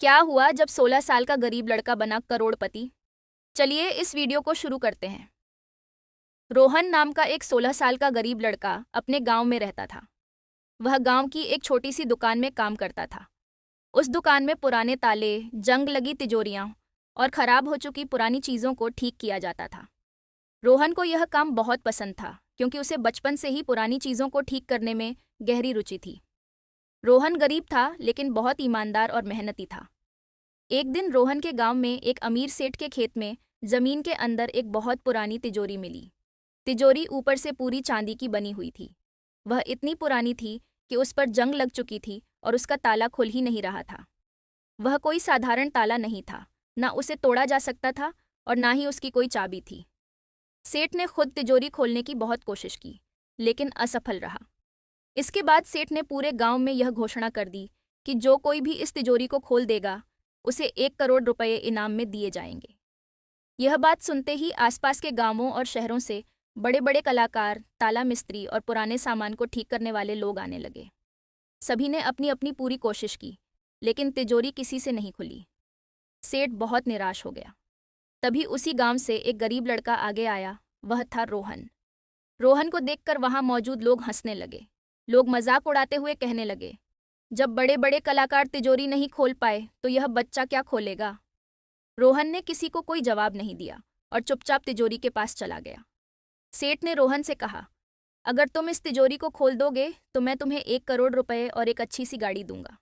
क्या हुआ जब 16 साल का गरीब लड़का बना करोड़पति? चलिए इस वीडियो को शुरू करते हैं। रोहन नाम का एक 16 साल का गरीब लड़का अपने गांव में रहता था। वह गांव की एक छोटी सी दुकान में काम करता था। उस दुकान में पुराने ताले, जंग लगी तिजोरियां और खराब हो चुकी पुरानी चीजों को ठीक किया जाता था। रोहन को यह काम बहुत पसंद था क्योंकि उसे बचपन से ही पुरानी चीजों को ठीक करने में गहरी रुचि थी। रोहन गरीब था लेकिन बहुत ईमानदार और मेहनती था। एक दिन रोहन के गांव में एक अमीर सेठ के खेत में जमीन के अंदर एक बहुत पुरानी तिजोरी मिली। तिजोरी ऊपर से पूरी चांदी की बनी हुई थी। वह इतनी पुरानी थी कि उस पर जंग लग चुकी थी और उसका ताला खुल ही नहीं रहा था। वह कोई साधारण ताला नहीं था, ना उसे तोड़ा जा सकता था और ना ही उसकी कोई चाबी थी। सेठ ने खुद तिजोरी खोलने की बहुत कोशिश की, लेकिन असफल रहा। इसके बाद सेठ ने पूरे गांव में यह घोषणा कर दी कि जो कोई भी इस तिजोरी को खोल देगा उसे 1 करोड़ रुपए इनाम में दिए जाएंगे। यह बात सुनते ही आसपास के गांवों और शहरों से बड़े बड़े कलाकार, ताला मिस्त्री और पुराने सामान को ठीक करने वाले लोग आने लगे। सभी ने अपनी अपनी पूरी कोशिश की, लेकिन तिजोरी किसी से नहीं खुली। सेठ बहुत निराश हो गया। तभी उसी गांव से एक गरीब लड़का आगे आया। वह था रोहन। रोहन को देखकर वहां मौजूद लोग हंसने लगे। लोग मजाक उड़ाते हुए कहने लगे, जब बड़े बड़े कलाकार तिजोरी नहीं खोल पाए तो यह बच्चा क्या खोलेगा। रोहन ने किसी को कोई जवाब नहीं दिया और चुपचाप तिजोरी के पास चला गया। सेठ ने रोहन से कहा, अगर तुम इस तिजोरी को खोल दोगे तो मैं तुम्हें 1 करोड़ रुपए और एक अच्छी सी गाड़ी दूंगा।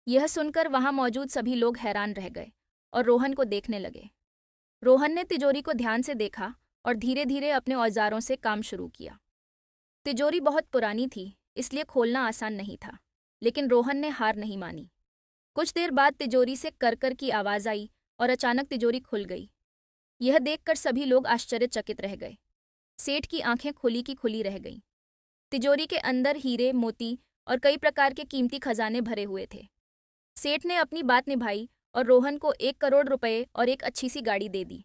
यह सुनकर वहां मौजूद सभी लोग हैरान रह गए और रोहन को देखने लगे। रोहन ने तिजोरी को ध्यान से देखा और धीरे धीरे अपने औजारों से काम शुरू किया। तिजोरी बहुत पुरानी थी, इसलिए खोलना आसान नहीं था, लेकिन रोहन ने हार नहीं मानी। कुछ देर बाद तिजोरी से कर की आवाज आई और अचानक तिजोरी खुल गई। यह देखकर सभी लोग आश्चर्यचकित रह गए। सेठ की आंखें खुली की खुली रह गईं। तिजोरी के अंदर हीरे, मोती और कई प्रकार के कीमती खजाने भरे हुए थे। सेठ ने अपनी बात निभाई और रोहन को 1 करोड़ रुपए और एक अच्छी सी गाड़ी दे दी।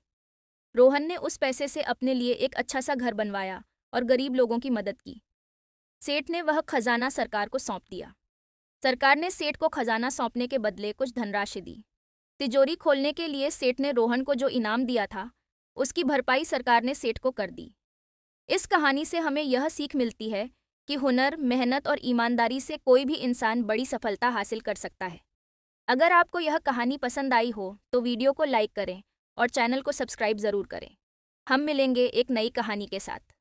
रोहन ने उस पैसे से अपने लिए एक अच्छा सा घर बनवाया और गरीब लोगों की मदद की। सेठ ने वह खजाना सरकार को सौंप दिया। सरकार ने सेठ को खजाना सौंपने के बदले कुछ धनराशि दी। तिजोरी खोलने के लिए सेठ ने रोहन को जो इनाम दिया था, उसकी भरपाई सरकार ने सेठ को कर दी। इस कहानी से हमें यह सीख मिलती है कि हुनर, मेहनत और ईमानदारी से कोई भी इंसान बड़ी सफलता हासिल कर सकता है। अगर आपको यह कहानी पसंद आई हो तो वीडियो को लाइक करें और चैनल को सब्सक्राइब ज़रूर करें। हम मिलेंगे एक नई कहानी के साथ।